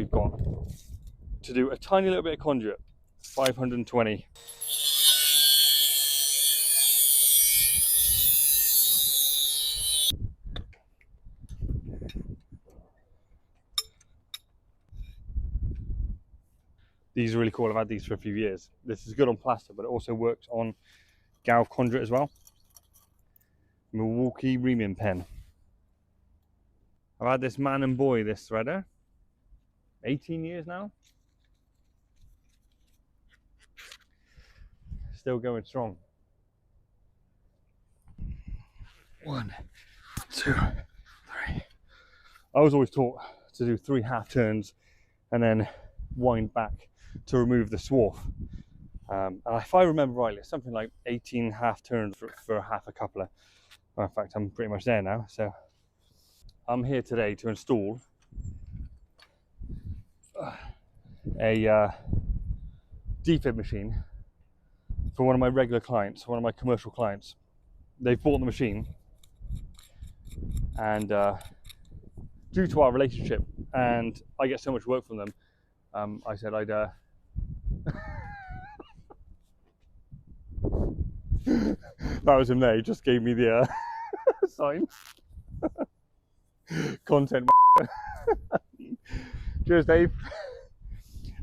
we've got to do a tiny little bit of conduit, 520. These are really cool. I've had these for a few years. This is good on plaster, but it also works on galv conduit as well. Milwaukee reaming pen. I've had this man and boy, this threader, 18 years now. Still going strong. 1, 2, 3. I was always taught to do 3 half turns and then wind back to remove the swarf. And if I remember rightly, it's something like 18 half turns for half a coupler. Well, in fact, I'm pretty much there now. So I'm here today to install a defib machine for one of my regular clients, one of my commercial clients. They've bought the machine, and due to our relationship, and I get so much work from them, I said I'd that was him there. He just gave me the sign. Content. Cheers, Dave.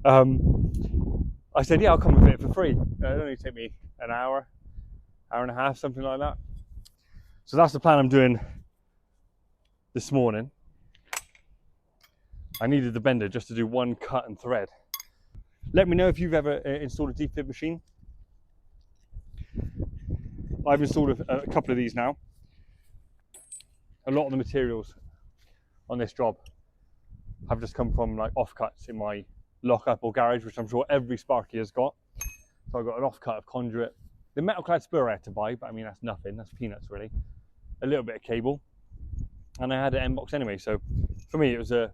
I said, yeah, I'll come with it for free. It'll only take me an hour, hour and a half, something like that. So that's the plan I'm doing this morning. I needed the bender just to do 1 cut and thread. Let me know if you've ever installed a defib machine. I've installed a couple of these now. A lot of the materials on this job have just come from like offcuts in my lockup or garage, which I'm sure every Sparky has got. So I've got an offcut of conduit. The metal clad spur I had to buy, but I mean that's nothing, that's peanuts really. A little bit of cable, and I had an end box anyway, so for me it was a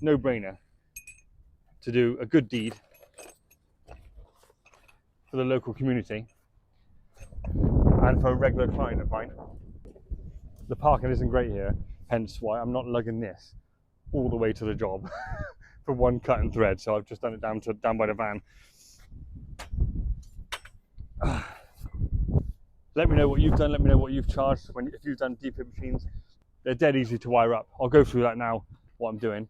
no-brainer to do a good deed for the local community and for a regular client of mine. The parking isn't great here, hence why I'm not lugging this all the way to the job for 1 cut and thread. So I've just done it down by the van. Let me know what you've done. Let me know what you've charged if you've done defib machines. They're dead easy to wire up. I'll go through that now. What I'm doing,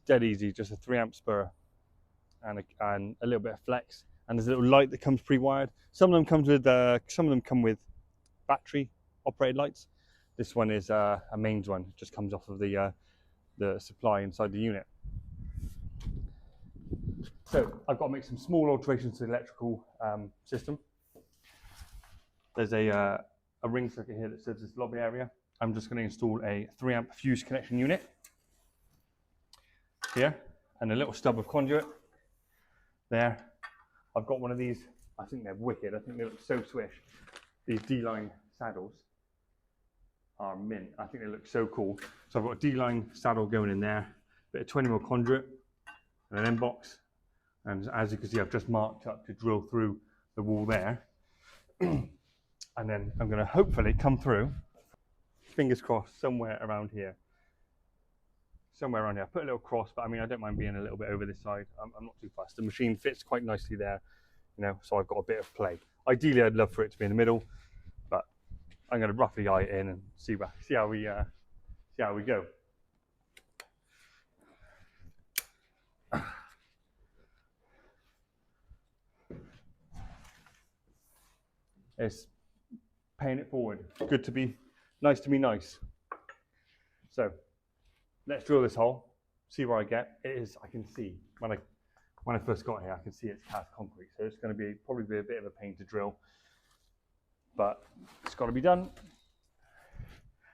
dead easy. Just a 3-amp spur and a little bit of flex. And there's a little light that comes pre-wired. Some of them come with battery operated lights. This one is a mains one. It just comes off of the supply inside the unit. So I've got to make some small alterations to the electrical system. There's a ring circuit here that serves this lobby area. I'm just going to install a 3-amp fuse connection unit here, and a little stub of conduit there. I've got one of these, I think they're wicked, I think they look so swish. These D-line saddles are mint, I think they look so cool. So I've got a D-line saddle going in there, a bit of 20mm conduit, and an end box. And as you can see, I've just marked up to drill through the wall there. And then I'm going to hopefully come through, fingers crossed, somewhere around here. Somewhere around here. I put a little cross, but I mean, I don't mind being a little bit over this side. I'm not too fussed. The machine fits quite nicely there, you know, so I've got a bit of play. Ideally, I'd love for it to be in the middle, but I'm going to roughly eye it in and see how we go. It's paying it forward. Good to be nice to be nice. So let's drill this hole, see where I get. It is, I can see when I first got here, I can see it's cast concrete, so it's going to probably be a bit of a pain to drill, but it's got to be done.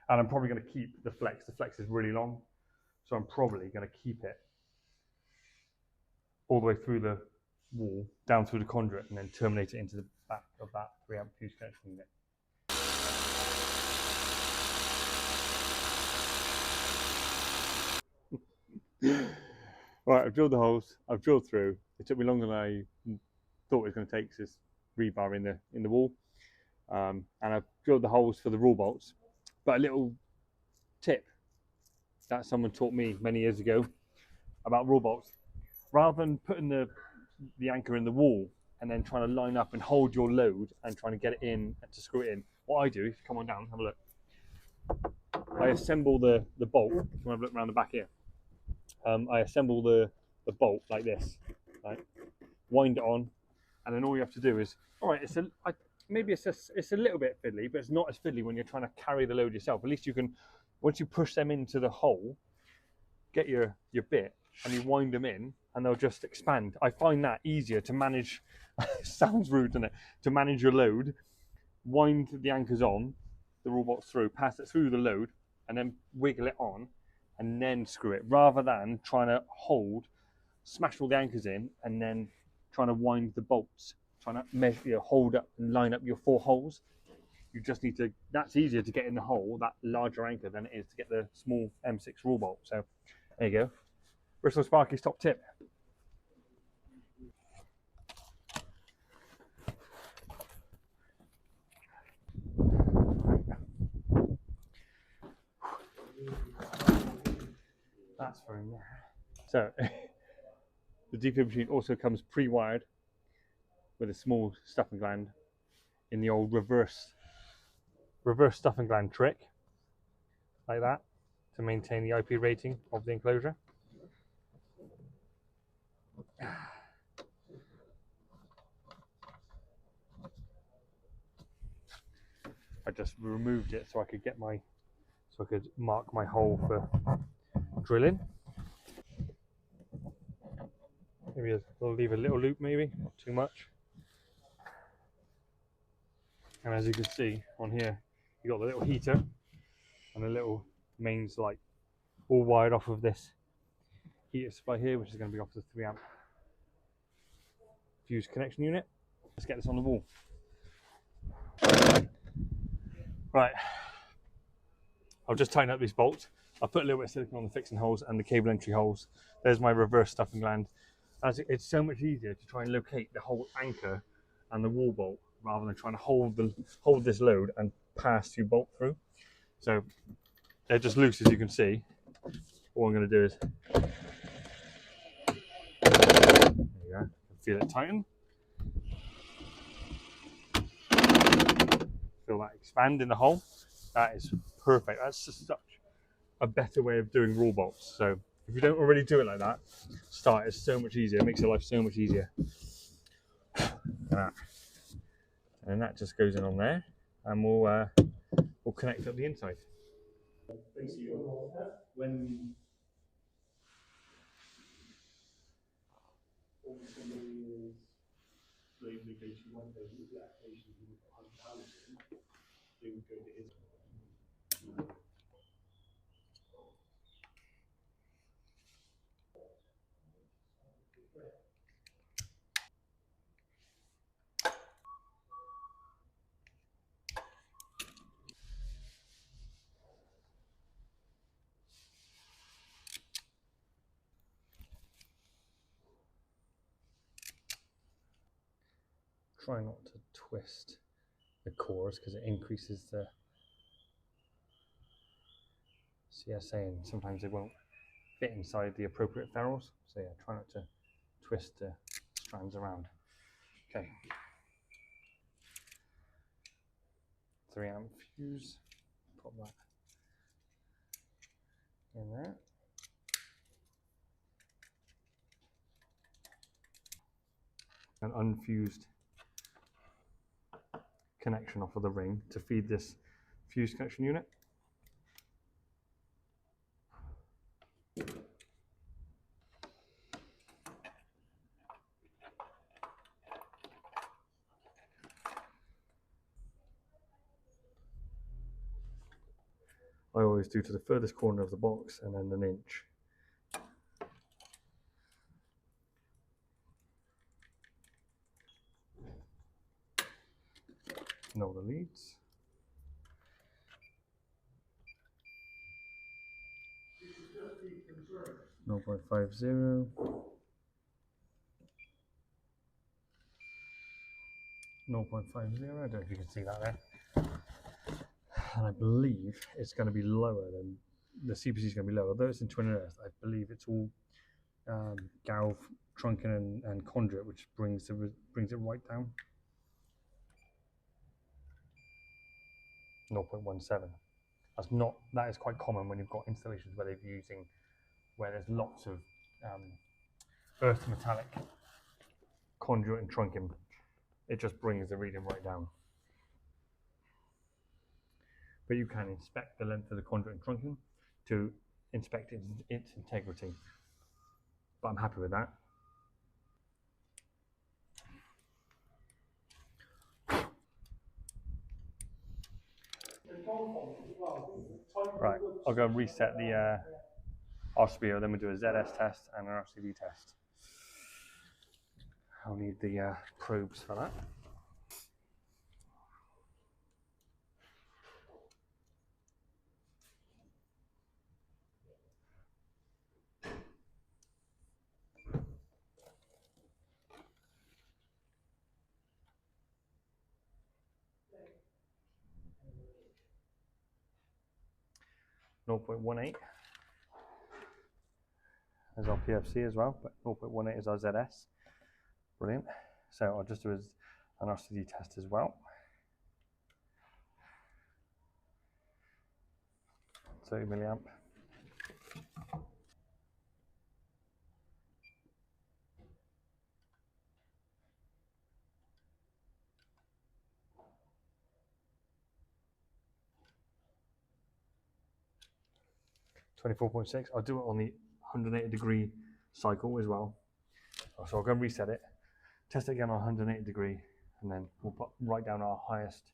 And I'm probably going to keep the flex. The flex is really long, so I'm probably going to keep it all the way through the wall, down through the conduit, and then terminate it into the back of that 3-amp fuse connection unit. Right, I've drilled the holes, I've drilled through. It took me longer than I thought it was going to take, because there's rebar in the wall. And I've drilled the holes for the rule bolts. But a little tip that someone taught me many years ago, about rule bolts. Rather than putting the anchor in the wall and then trying to line up and hold your load and trying to get it in and to screw it in, what I do, if you come on down, have a look. I assemble the bolt. If you want to look around the back here. I assemble the bolt like this, right? Wind it on, and then all you have to do is, all right, maybe it's a little bit fiddly, but it's not as fiddly when you're trying to carry the load yourself. At least you can, once you push them into the hole, get your bit, and you wind them in, and they'll just expand. I find that easier to manage. Sounds rude, doesn't it? To manage your load, wind the anchors on, the rule bolts through, pass it through the load, and then wiggle it on, and then screw it, rather than trying to smash all the anchors in, and then trying to wind the bolts, trying to measure, hold up and line up your 4 holes. You just need to, that's easier to get in the hole, that larger anchor, than it is to get the small M6 rule bolt. So there you go. Bristol Sparky's top tip. That's very nice. So the Defib machine also comes pre-wired with a small stuffing gland in the old reverse stuffing gland trick, like that, to maintain the IP rating of the enclosure. I just removed it so I could mark my hole for drilling. Maybe we'll leave a little loop, maybe not too much. And as you can see on here, you got the little heater and the little mains light, all wired off of this heater supply here, which is going to be off the 3 amp fuse connection unit. Let's get this on the wall. Right, I'll just tighten up these bolts. I'll put a little bit of silicone on the fixing holes and the cable entry holes. There's my reverse stuffing gland. As it's so much easier to try and locate the whole anchor and the wall bolt, rather than trying to hold this load and pass your bolt through. So they're just loose, as you can see. All I'm going to do is, there you go, feel it tighten. Feel that expand in the hole. That is perfect. That's just such a better way of doing rule bolts. So if you don't already do it like that, start. It's so much easier. It makes your life so much easier. And that just goes in on there, and we'll connect up the inside. Basically, when somebody is bravely basically one day with the application you would put £100 in, they would go to his. Try not to twist the cores because it increases the CSA, and sometimes they won't fit inside the appropriate ferrules. So yeah, try not to twist the strands around. Okay. 3 amp fuse. Pop that in there. An unfused connection off of the ring to feed this fuse connection unit. I always do to the furthest corner of the box and then 1 inch. Know the leads. No 0.50. 0.50. I don't know if you can see that there. And I believe it's going to be lower than the CPC is going to be lower. Although it's in twin earth, I believe it's all galv, trunking and conduit, which brings it right down. 0.17. That is quite common when you've got installations where where there's lots of earth to metallic conduit and trunking. It just brings the reading right down. But you can inspect the length of the conduit and trunking to inspect its integrity. But I'm happy with that. Right, I'll go and reset the RCBO, then we'll do a ZS test and an RCV test. I'll need the probes for that. .18 is our PFC as well, but 0.18 is our ZS. Brilliant. So I'll just do an RCD test as well. 30 milliamp. .6. I'll do it on the 180-degree cycle as well. So I'll go and reset it, test it again on 180 degree, and then we'll write down our highest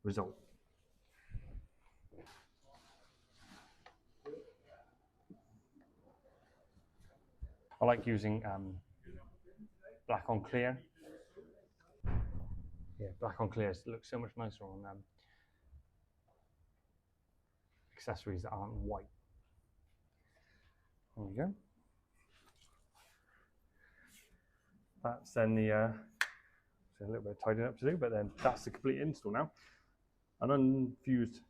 result. I like using black on clear. Yeah, black on clear looks so much nicer on accessories that aren't white. There we go. That's then a little bit of tidying up to do, but then that's the complete install now. An unfused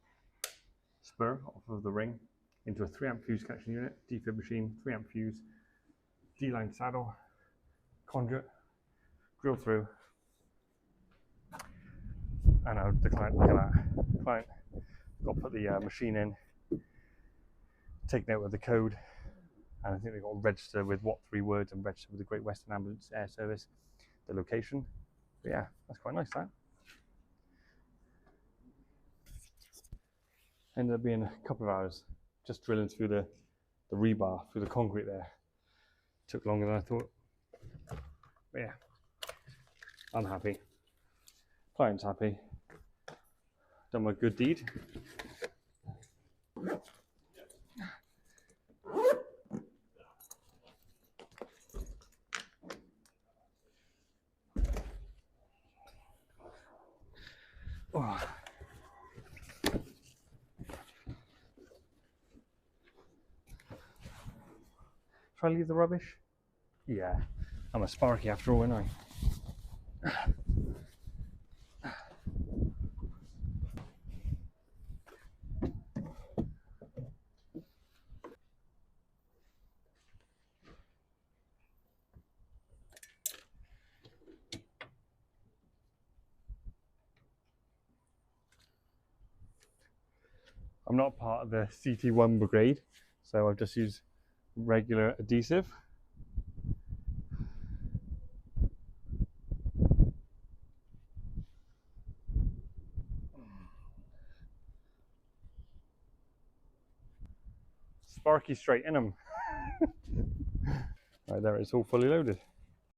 spur off of the ring into a 3-amp fuse connection unit, Defib machine, 3-amp fuse, D-line saddle, conduit, drill through, and the client, look at that. Client got to put the machine in, take note of the code, and I think they've got to register with what 3 words and register with the Great Western Ambulance Air Service, the location. But yeah, that's quite nice, that. Ended up being a couple of hours just drilling through the rebar, through the concrete there. Took longer than I thought. But yeah, I'm happy. Client's happy. Done my good deed. Oh. Try to leave the rubbish? Yeah, I'm a sparky after all, aren't I? I'm not part of the CT1 brigade, so I've just used regular adhesive. Sparky straight in them. Right there, it's all fully loaded.